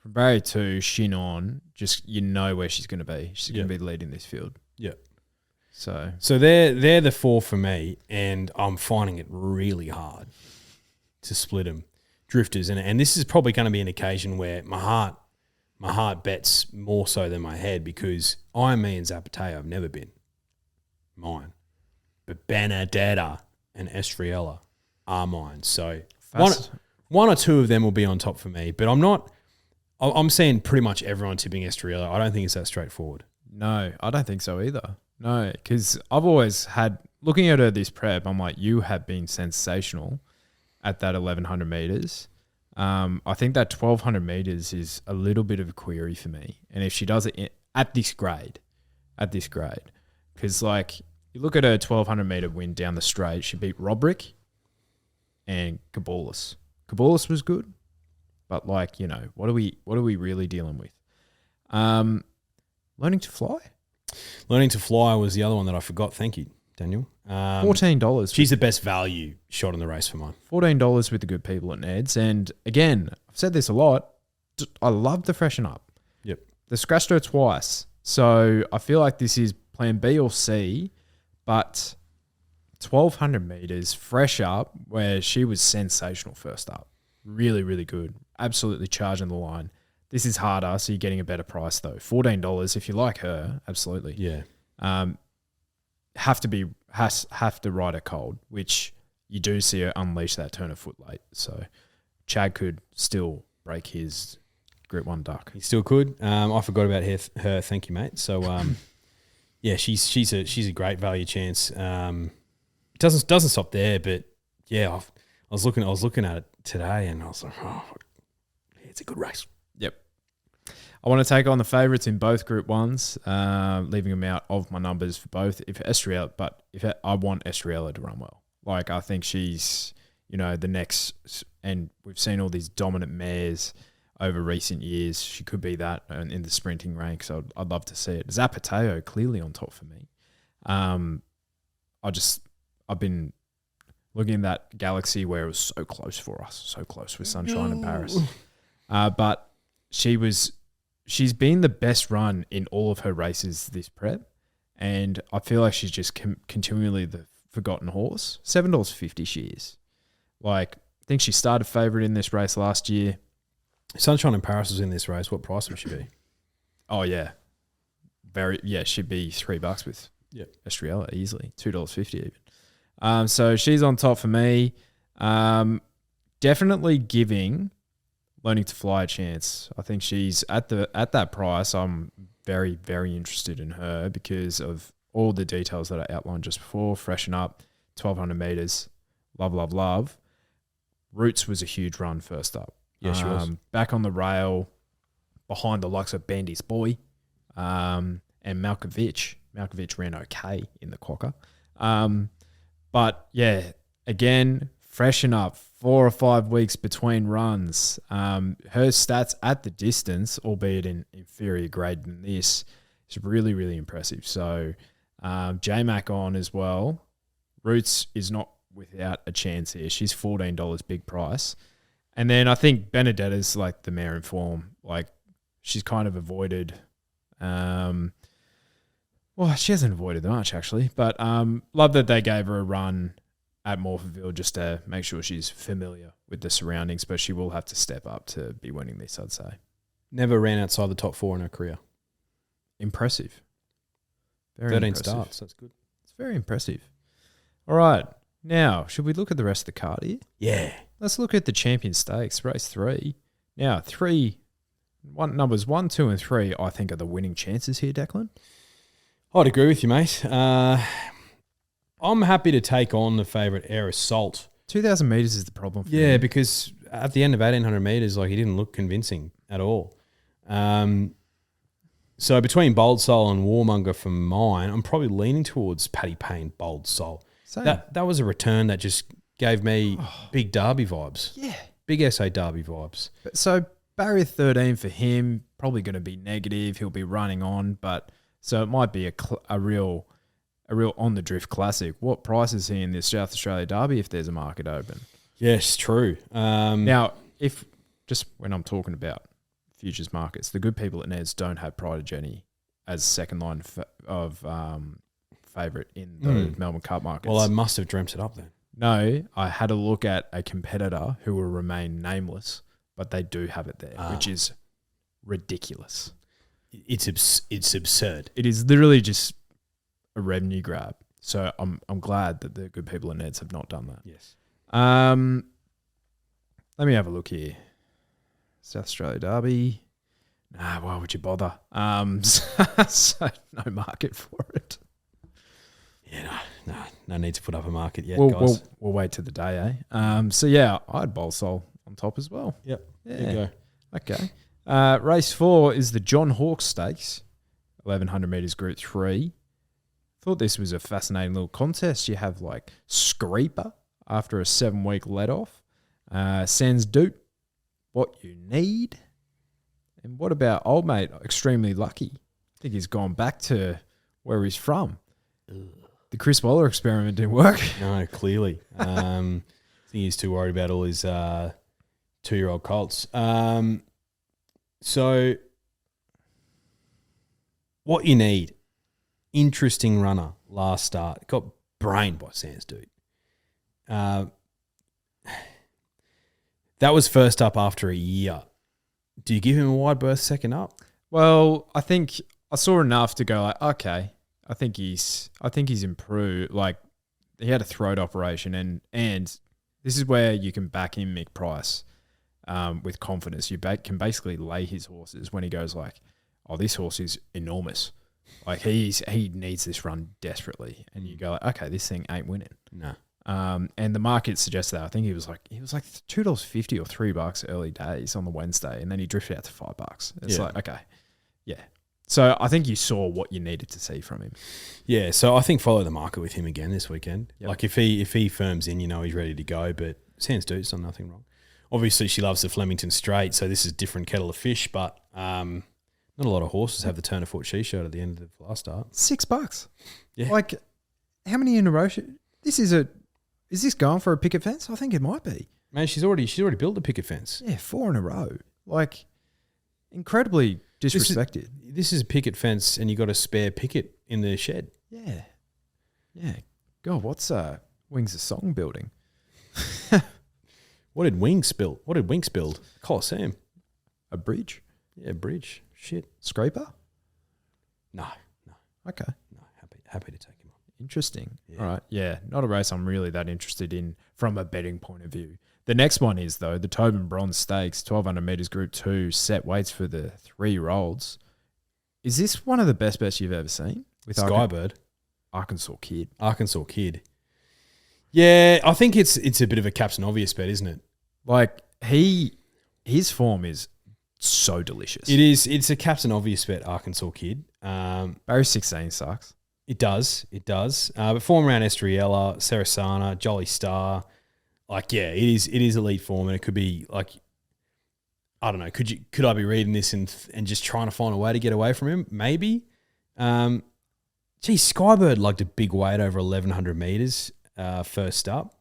Speaker 1: barrier 2, Shin on, just you know where she's going to be. She's going to be leading this field.
Speaker 2: Yeah.
Speaker 1: So
Speaker 2: they're the 4 for me, and I'm finding it really hard to split them. Drifters, and this is probably going to be an occasion where my heart bets more so than my head, because I am me and Zapateo have never been mine. But Benedetta and Estriella are mine. So one or two of them will be on top for me. But I'm seeing pretty much everyone tipping Estriella. I don't think it's that straightforward.
Speaker 1: No, I don't think so either. No, because I've always had, looking at her this prep, I'm like, you have been sensational at that 1,100 metres. I think that 1,200 metres is a little bit of a query for me. And if she does it at this grade, because like you look at her 1,200 metre win down the straight, she beat Robrick and Cabulis. Cabulis was good, but like, you know, what are we really dealing with? Learning to fly.
Speaker 2: Learning to fly was the other one that I forgot. Thank you, Daniel.
Speaker 1: $14.
Speaker 2: She's the best value shot in the race for mine.
Speaker 1: $14 with the good people at Ned's. And again, I've said this a lot. I love the freshen up.
Speaker 2: Yep.
Speaker 1: They scratched her twice. So I feel like this is plan B or C, but 1,200 metres fresh up where she was sensational first up. Really, really good. Absolutely charging the line. This is harder, so you're getting a better price though. $14 if you like her, absolutely.
Speaker 2: Yeah.
Speaker 1: Have to ride her cold, which you do see her unleash that turn of foot late. So Chad could still break his Group 1 duck.
Speaker 2: He still could. I forgot about her. Thank you, mate. So yeah, she's a great value chance. Doesn't stop there, but yeah, I was looking at it today and I was like, oh, it's a good race.
Speaker 1: Yep. I want to take on the favourites in both Group 1s, leaving them out of my numbers for both. I want Estriella to run well. Like, I think she's, you know, the next, and we've seen all these dominant mares over recent years. She could be that in the sprinting ranks. I'd love to see it. Zapateo clearly on top for me. I've been looking at that galaxy where it was so close for us, so close with Sunshine in Paris. But she's been the best run in all of her races this prep, and I feel like she's just continually the forgotten horse. $7.50 she is. Like, I think she started favourite in this race last year.
Speaker 2: Sunshine in Paris was in this race. What price would she be?
Speaker 1: Oh, yeah. She'd be $3 with Estriella easily. $2.50 even. So she's on top for me. Definitely giving Learning to Fly a chance. I think she's at that price. I'm very, very interested in her because of all the details that I outlined just before. Freshen up, 1,200 metres. Love, love, love. Roots was a huge run first up.
Speaker 2: Yeah, she was.
Speaker 1: Back on the rail behind the likes of Bandy's Boy and Malkovich. Malkovich ran okay in the Quokka. But, yeah, again, freshen up. 4 or 5 weeks between runs. Her stats at the distance, albeit in inferior grade than this, is really, really impressive. So J-Mac on as well. Roots is not without a chance here. She's $14 big price. And then I think Benedetta's like the mare in form. Like, she's kind of avoided. Well, she hasn't avoided much actually, but love that they gave her a run at Morphettville just to make sure she's familiar with the surroundings, but she will have to step up to be winning this, I'd say.
Speaker 2: Never ran outside the top 4 in her career.
Speaker 1: Impressive. Very
Speaker 2: 13
Speaker 1: impressive.
Speaker 2: starts. That's good.
Speaker 1: It's very impressive. All right. Now, should we look at the rest of the card here?
Speaker 2: Yeah.
Speaker 1: let's look at the Champion Stakes, race 3. Now, numbers 1, 2, and 3, I think, are the winning chances here, Declan.
Speaker 2: I'd agree with you, mate. I'm happy to take on the favourite Air Assault.
Speaker 1: 2,000 metres is the problem for
Speaker 2: Yeah,
Speaker 1: him.
Speaker 2: because at the end of 1,800 metres, like, he didn't look convincing at all. So between Bold Soul and Warmonger for mine, I'm probably leaning towards Paddy Payne, Bold Soul.
Speaker 1: Same.
Speaker 2: That was a return that just gave me big Derby vibes.
Speaker 1: Yeah.
Speaker 2: Big SA Derby vibes.
Speaker 1: So barrier 13 for him, probably going to be negative. He'll be running on, but so it might be a real on the drift classic. What price is he in this South Australia Derby if there's a market open?
Speaker 2: Yes, true.
Speaker 1: Now, if just when I'm talking about futures markets, the good people at Neds don't have Pride of Jenny as second line of favourite in the Melbourne Cup markets.
Speaker 2: Well, I must have dreamt it up then.
Speaker 1: No, I had a look at a competitor who will remain nameless, but they do have it there, which is ridiculous.
Speaker 2: It's absurd.
Speaker 1: It is literally just a revenue grab. So I'm glad that the good people at Neds have not done that.
Speaker 2: Yes.
Speaker 1: Let me have a look here. South Australia Derby. Nah, why would you bother? So no market for it.
Speaker 2: Yeah, no need to put up a market yet,
Speaker 1: We'll
Speaker 2: guys.
Speaker 1: we'll wait to the day, eh? So yeah, I had Bold Soul on top as well.
Speaker 2: Yep.
Speaker 1: Yeah.
Speaker 2: There you go.
Speaker 1: Okay. Race 4 is the John Hawkes Stakes, 1,100 metres Group 3. Thought this was a fascinating little contest. You have like Screeper after a 7-week let-off. Sans Doute, What You Need. And what about old mate, Extremely Lucky? I think he's gone back to where he's from. The Chris Waller experiment didn't work.
Speaker 2: No, clearly. I think he's too worried about all his 2-year-old colts. So, What You Need. Interesting runner last start. Got brained by Sans Dude. That was first up after a year. Do you give him a wide berth second up?
Speaker 1: Well, I think I saw enough to go like, okay, I think he's improved. Like, he had a throat operation, and this is where you can back him, Mick Price, with confidence. You can basically lay his horses when he goes like, oh, this horse is enormous. Like, he needs this run desperately, and you go like, okay, this thing ain't winning.
Speaker 2: No.
Speaker 1: And the market suggests that. I think he was like $2.50 or $3 early days on the Wednesday, and then he drifted out to $5. It's like, okay, yeah. So I think you saw what you needed to see from him.
Speaker 2: Yeah, so I think follow the market with him again this weekend.
Speaker 1: Yep.
Speaker 2: Like if he firms in, he's ready to go. But Sans Dute's done nothing wrong. Obviously, she loves the Flemington Straight, so this is a different kettle of fish. But not a lot of horses have the turn of foot she showed at the end of the last start.
Speaker 1: $6.
Speaker 2: Yeah.
Speaker 1: Like, how many in a row? Is this going for a picket fence? I think it might be.
Speaker 2: Man, she's already built the picket fence.
Speaker 1: Yeah, 4 in a row. Like, incredibly disrespected.
Speaker 2: This is a picket fence, and you got a spare picket in the shed.
Speaker 1: Yeah. Yeah. God, what's Wings of Song building?
Speaker 2: What did Winks build? Coliseum.
Speaker 1: A bridge?
Speaker 2: Yeah, bridge. Shit.
Speaker 1: Scraper?
Speaker 2: No.
Speaker 1: Okay.
Speaker 2: No. Happy to take him on.
Speaker 1: Interesting.
Speaker 2: Yeah.
Speaker 1: All right. Yeah, not a race I'm really that interested in from a betting point of view. The next one is, though, the Tobin Bronze Stakes, 1,200 metres Group 2, set weights for the 3-year-olds. Is this one of the best bets you've ever seen? With
Speaker 2: Skybird.
Speaker 1: Arkansas Kid.
Speaker 2: Yeah, I think it's a bit of a Captain Obvious bet, isn't it?
Speaker 1: Like, his form is so delicious.
Speaker 2: It is. It's a Captain Obvious bet, Arkansas Kid.
Speaker 1: Barry 16 sucks.
Speaker 2: It does. But form around Estriella, Sarasana, Jolly Star, like, yeah, it is elite form, and it could be like, I don't know. Could I be reading this and just trying to find a way to get away from him? Maybe. Skybird lugged a big weight over 1,100 metres first up,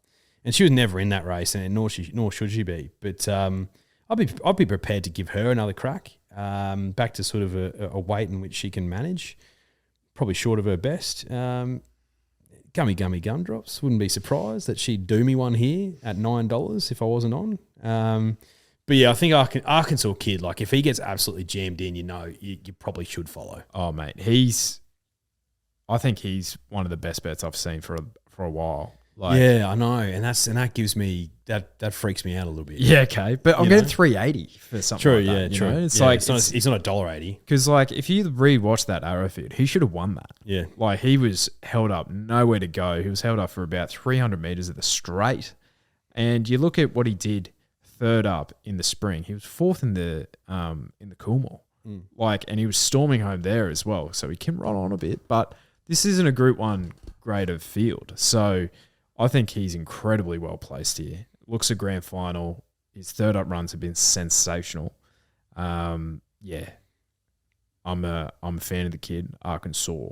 Speaker 2: and she was never in that race, and nor should she be. But I'd be prepared to give her another crack. Back to sort of a weight in which she can manage. Probably short of her best. Gummy Gumdrops. Wouldn't be surprised that she'd do me one here at $9 if I wasn't on. But yeah, I think Arkansas Kid, like if he gets absolutely jammed in, you probably should follow.
Speaker 1: Oh, mate. I think he's one of the best bets I've seen for a while. Like,
Speaker 2: yeah, I know, and that gives me that freaks me out a little bit.
Speaker 1: yeah, okay, but I'm
Speaker 2: You
Speaker 1: getting
Speaker 2: know?
Speaker 1: 380 for something.
Speaker 2: True,
Speaker 1: like that,
Speaker 2: yeah,
Speaker 1: you
Speaker 2: true.
Speaker 1: know? It's
Speaker 2: Yeah,
Speaker 1: like
Speaker 2: it's not $1.80.
Speaker 1: because like if you rewatch that Arrowfield, he should have won that.
Speaker 2: Yeah,
Speaker 1: Like he was held up nowhere to go. He was held up for about 300 meters of the straight, and you look at what he did third up in the spring. He was fourth in the Coolmore. Like, and he was storming home there as well. So he can run on a bit, but this isn't a Group 1 grade of field. So I think he's incredibly well placed here. Looks a grand final. His third up runs have been sensational. Yeah, I'm a fan of the kid, Arkansas.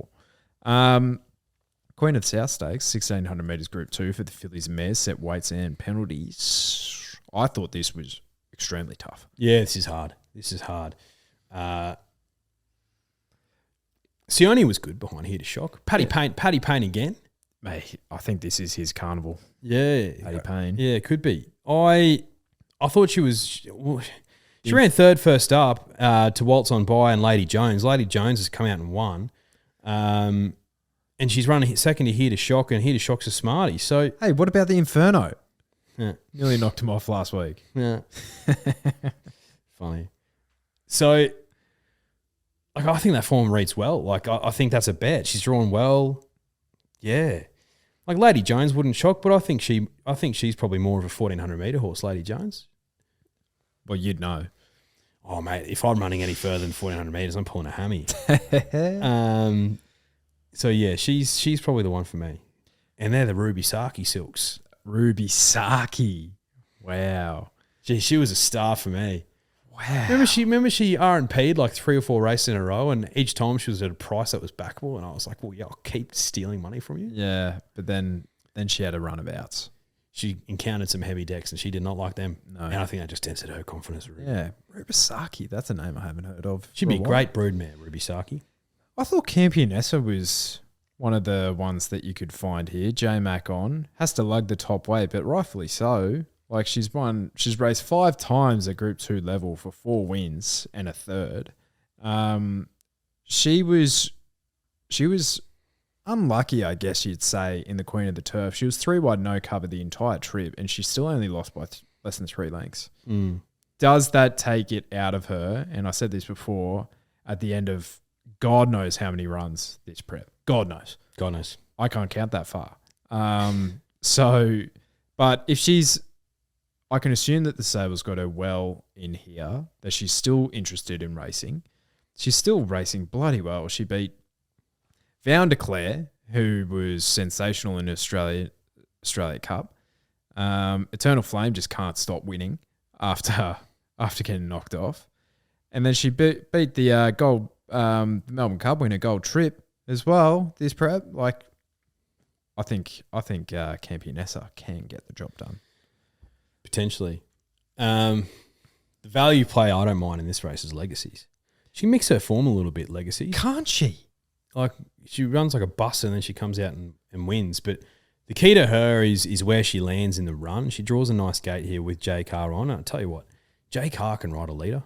Speaker 1: Queen of the South Stakes, 1600 metres Group 2 for the fillies and mares, set weights and penalties. I thought this was extremely tough.
Speaker 2: yeah, this is hard. Sione was good behind Here to Shock. Paddy Payne again.
Speaker 1: Mate, I think this is his carnival.
Speaker 2: Yeah,
Speaker 1: Paddy Payne.
Speaker 2: Yeah, it could be. I thought she was. Well, she ran third first up to Waltz on By and Lady Jones. Lady Jones has come out and won, and she's running second to Here to Shock, and Here to Shock's a smarty. So
Speaker 1: Hey, what about the Inferno?
Speaker 2: yeah,
Speaker 1: Nearly knocked him off last week.
Speaker 2: yeah. Funny. So, like, I think that form reads well. Like, I think that's a bet. She's drawn well. Yeah. Like, Lady Jones wouldn't shock, but I think she's probably more of a 1400 metre horse, Lady Jones.
Speaker 1: Well, you'd know.
Speaker 2: Oh, mate, if I'm running any further than 1400 metres, I'm pulling a hammy. So, yeah, she's probably the one for me. And they're the Ruby Saki Silks.
Speaker 1: Ruby Saki. Wow.
Speaker 2: Gee, she was a star for me.
Speaker 1: Wow.
Speaker 2: Remember she R&P'd like 3 or 4 races in a row, and each time she was at a price that was backable, and I was like, well, yeah, I'll keep stealing money from you.
Speaker 1: Yeah, but then she had a runabouts.
Speaker 2: She encountered some heavy decks, and she did not like them.
Speaker 1: No.
Speaker 2: And I think that just dented her confidence.
Speaker 1: Yeah, Ruby Saki. That's a name I haven't heard of.
Speaker 2: She'd
Speaker 1: for
Speaker 2: be
Speaker 1: a
Speaker 2: a
Speaker 1: while.
Speaker 2: great broodmare, Ruby Saki.
Speaker 1: I thought Campionessa was one of the ones that you could find here. J-Mac on. Has to lug the top weight, but rightfully so. Like she's raced 5 times at Group 2 level for 4 wins and a third. She was unlucky, I guess you'd say, in the Queen of the Turf. She was 3 wide, no cover the entire trip, and she still only lost by less than 3 lengths. Does that take it out of her? And I said this before, at the end of God knows how many runs this prep. God knows.
Speaker 2: God knows.
Speaker 1: I can't count that far. But if she's, I can assume that the stable's got her well in here, that she's still interested in racing. She's still racing bloody well. She beat Vow de Clare, who was sensational in Australia Cup. Eternal Flame just can't stop winning after getting knocked off. And then she beat the Melbourne Cup winner Gold Trip as well this prep. Like, I think Campionessa can get the job done.
Speaker 2: Potentially. The value play I don't mind in this race is Legacies. She can mix her form a little bit, Legacies.
Speaker 1: Can't she?
Speaker 2: Like, she runs like a bus and then she comes out and wins. But the key to her is where she lands in the run. She draws a nice gate here with J Carr on. I'll tell you what, J Carr can ride a leader.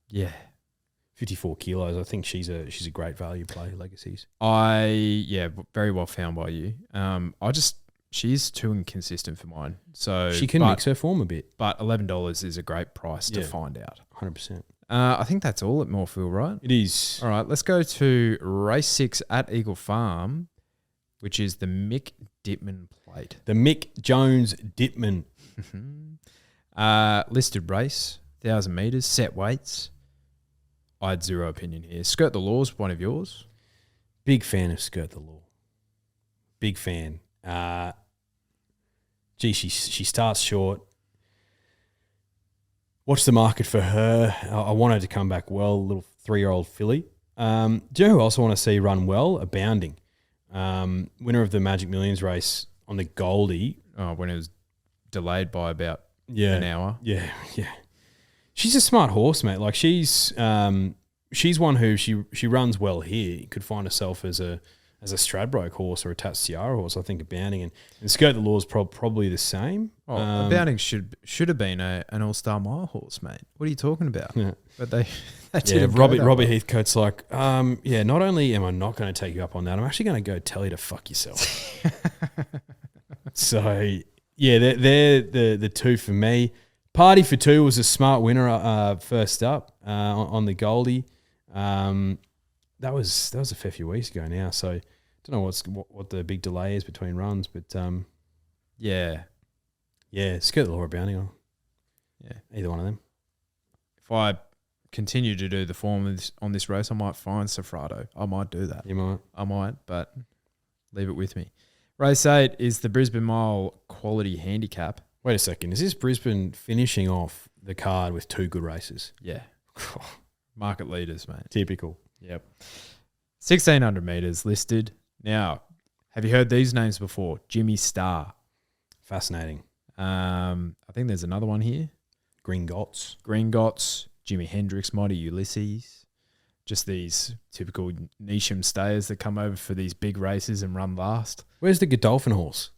Speaker 1: Yeah.
Speaker 2: 54 kilos. I think she's a great value play, Legacies.
Speaker 1: Very well found by you. She's too inconsistent for mine. So
Speaker 2: she can mix her form a bit.
Speaker 1: But $11 is a great price to find out.
Speaker 2: 100%.
Speaker 1: I think that's all at Moorfield, right?
Speaker 2: It is.
Speaker 1: All right, let's go to race 6 at Eagle Farm, which is the Mick Dittman Plate.
Speaker 2: The Mick Jones Dittman.
Speaker 1: Listed race, 1,000 metres, set weights. I had zero opinion here. Skirt the Law's one of yours?
Speaker 2: Big fan of Skirt the Law. Big fan. She starts short. Watch the market for her. I want her to come back well, little 3-year-old filly. Do you know who else I want to see run well? Abounding. Winner of the Magic Millions race on the Goldie.
Speaker 1: Oh, when it was delayed by about an hour.
Speaker 2: Yeah. She's a smart horse, mate. Like she's one who she runs well here. Could find herself as a Stradbroke horse or a Tatsiara horse. I think Abounding and Skirt the Law is probably the same.
Speaker 1: Oh, Abounding should have been an All-Star Mile horse, mate. What are you talking about?
Speaker 2: Yeah.
Speaker 1: But they didn't.
Speaker 2: Robbie Heathcote's like, not only am I not going to take you up on that, I'm actually going to go tell you to fuck yourself. So yeah, they're the two for me. Party for Two was a smart winner first up on the Goldie. That was a fair few weeks ago now. So I don't know what the big delay is between runs, but
Speaker 1: Yeah.
Speaker 2: Skirt the Laura Bounty on.
Speaker 1: Yeah.
Speaker 2: Either one of them.
Speaker 1: If I continue to do the form on this race, I might find Sofrado. I might do that.
Speaker 2: You might.
Speaker 1: I might, but leave it with me. Race 8 is the Brisbane Mile Quality Handicap.
Speaker 2: Wait a second. Is this Brisbane finishing off the card with 2 good races?
Speaker 1: Yeah. Market leaders, mate.
Speaker 2: Typical.
Speaker 1: Yep. 1,600 metres listed. Now, have you heard these names before? Jimmy Star.
Speaker 2: Fascinating.
Speaker 1: I think there's another one here.
Speaker 2: Gringotts,
Speaker 1: Jimi Hendrix, Mighty Ulysses. Just these typical Nisham stayers that come over for these big races and run last.
Speaker 2: Where's the Godolphin horse?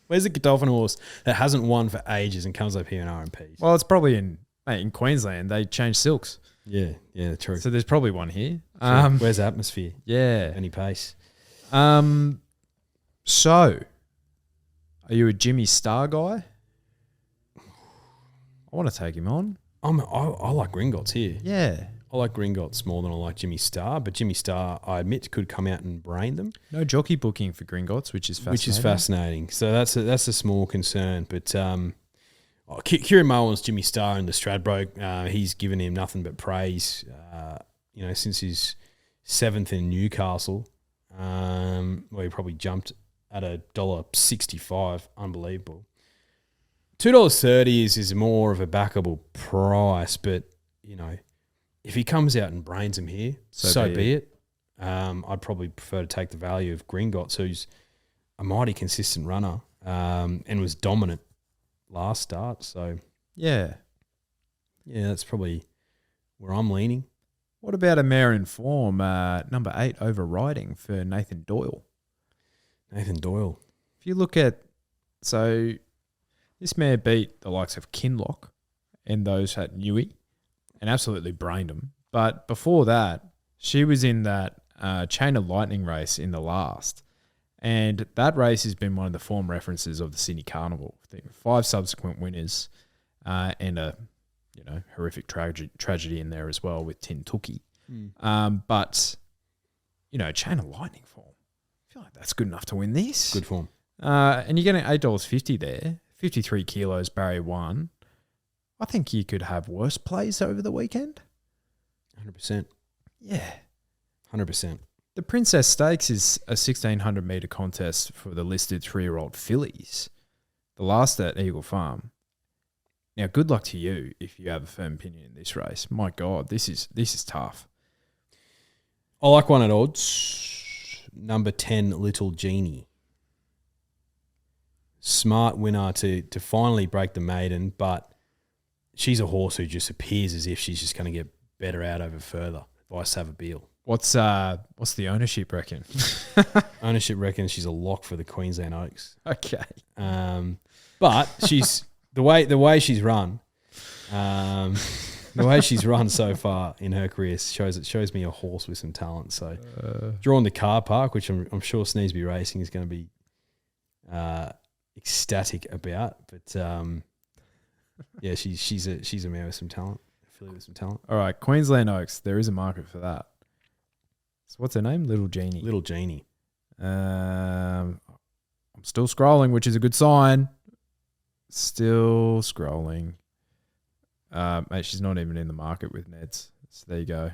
Speaker 2: Where's the Godolphin horse that hasn't won for ages and comes up here in RMPs?
Speaker 1: Well, it's probably in Queensland. They change silks.
Speaker 2: Yeah, true.
Speaker 1: So there's probably one here.
Speaker 2: Sure. Where's Atmosphere?
Speaker 1: Yeah.
Speaker 2: Any pace?
Speaker 1: So, are you a Jimmy Star guy? I want to take him on.
Speaker 2: I like Gringotts here.
Speaker 1: Yeah.
Speaker 2: I like Gringotts more than I like Jimmy Star, but Jimmy Star, I admit, could come out and brain them.
Speaker 1: No jockey booking for Gringotts, which is fascinating.
Speaker 2: So that's a small concern. But Kieran Mullen's Jimmy Star in the Stradbroke, he's given him nothing but praise. Since his 7th in Newcastle, where he probably jumped at $1.65, unbelievable. $2.30 is more of a backable price, but if he comes out and brains him here, so be it. I'd probably prefer to take the value of Gringotts, who's a mighty consistent runner and was dominant last start. So
Speaker 1: yeah,
Speaker 2: that's probably where I'm leaning.
Speaker 1: What about a mare in form, number 8, Overriding for Nathan Doyle? If you look at, so this mare beat the likes of Kinloch and those at Newey and absolutely brained them. But before that, she was in that Chain of Lightning race in the last. And that race has been one of the form references of the Sydney Carnival. I think 5 subsequent winners and a horrific tragedy in there as well with Tin Tookie. But Chain of Lightning form, I feel like that's good enough to win this.
Speaker 2: Good form.
Speaker 1: And you're getting $8.50 there, 53 kilos, barrier 1. I think you could have worse plays over the weekend.
Speaker 2: 100%.
Speaker 1: Yeah.
Speaker 2: 100%.
Speaker 1: The Princess Stakes is a 1,600 metre contest for the listed 3-year-old fillies. The last at Eagle Farm. Now, good luck to you if you have a firm opinion in this race. My God, this is tough.
Speaker 2: I like one at odds. Number 10, Little Genie. Smart winner to finally break the maiden, but she's a horse who just appears as if she's just going to get better out over further. Vice Savabeel.
Speaker 1: What's the ownership reckon?
Speaker 2: Ownership reckons she's a lock for the Queensland Oaks.
Speaker 1: Okay.
Speaker 2: But she's the way she's run, the way she's run so far in her career shows me a horse with some talent. So drawn the car park, which I'm sure Sneesby Racing is going to be ecstatic about. But she's a mare with some talent. Affiliate with some talent.
Speaker 1: All right, Queensland Oaks. There is a market for that. So what's her name? Little Genie.
Speaker 2: Little Genie.
Speaker 1: I'm still scrolling, which is a good sign. Still scrolling. Mate, she's not even in the market with Neds. So there you go.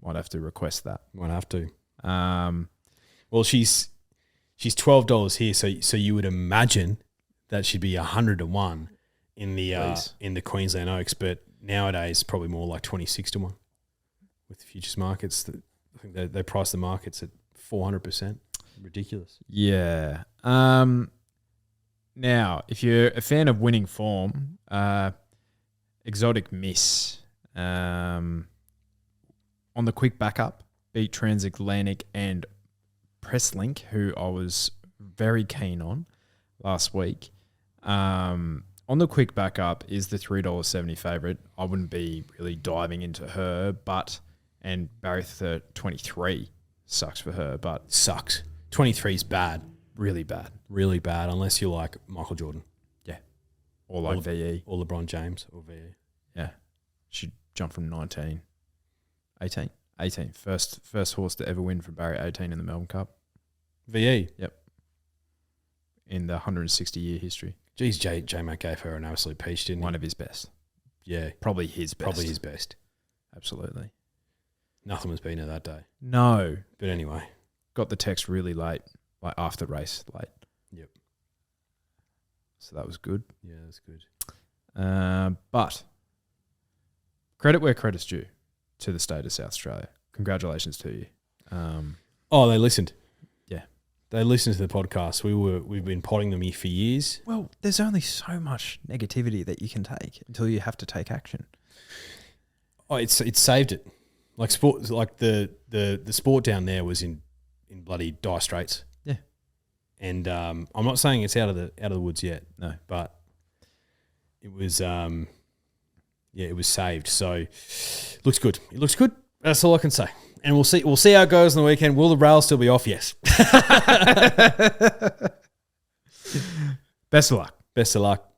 Speaker 1: Might have to request that.
Speaker 2: Might have to. Well, she's $12 here, so you would imagine that she'd be 100-1 in the Queensland Oaks, but nowadays probably more like 26-1 with the futures markets. I think they price the markets at 400%. Ridiculous.
Speaker 1: Yeah. Now, if you're a fan of winning form, Exotic Miss on the quick backup beat Transatlantic and Presslink, who I was very keen on last week. On the quick backup is the $3.70 favourite. I wouldn't be really diving into her, and Barry 23 sucks for her, but
Speaker 2: sucks. 23 is bad.
Speaker 1: really bad.
Speaker 2: Really bad, unless you're like Michael Jordan.
Speaker 1: Yeah. Or like VE.
Speaker 2: Or LeBron James or VE.
Speaker 1: Yeah. She jumped from 18. First horse to ever win from barrier 18 in the Melbourne Cup.
Speaker 2: VE?
Speaker 1: Yep. In the 160-year history.
Speaker 2: Geez, J-Mac gave her an absolute peach, didn't he?
Speaker 1: One of his best.
Speaker 2: Yeah.
Speaker 1: Probably his best.
Speaker 2: Absolutely. Nothing was beaten her that day.
Speaker 1: No.
Speaker 2: But anyway.
Speaker 1: Got the text really late, like after race late.
Speaker 2: Yep.
Speaker 1: So that was good.
Speaker 2: Yeah, that's good.
Speaker 1: But credit where credit's due to the state of South Australia. Congratulations to you.
Speaker 2: They listened.
Speaker 1: Yeah.
Speaker 2: They listened to the podcast. We've been potting them for years.
Speaker 1: Well, there's only so much negativity that you can take until you have to take action.
Speaker 2: Oh, it's saved it. Like sport, like the sport down there was in bloody dire straits.
Speaker 1: Yeah.
Speaker 2: And I'm not saying it's out of the woods yet.
Speaker 1: No.
Speaker 2: But it was it was saved. So looks good. It looks good. That's all I can say. And we'll see how it goes on the weekend. Will the rail still be off? Yes.
Speaker 1: Best of luck.
Speaker 2: Best of luck.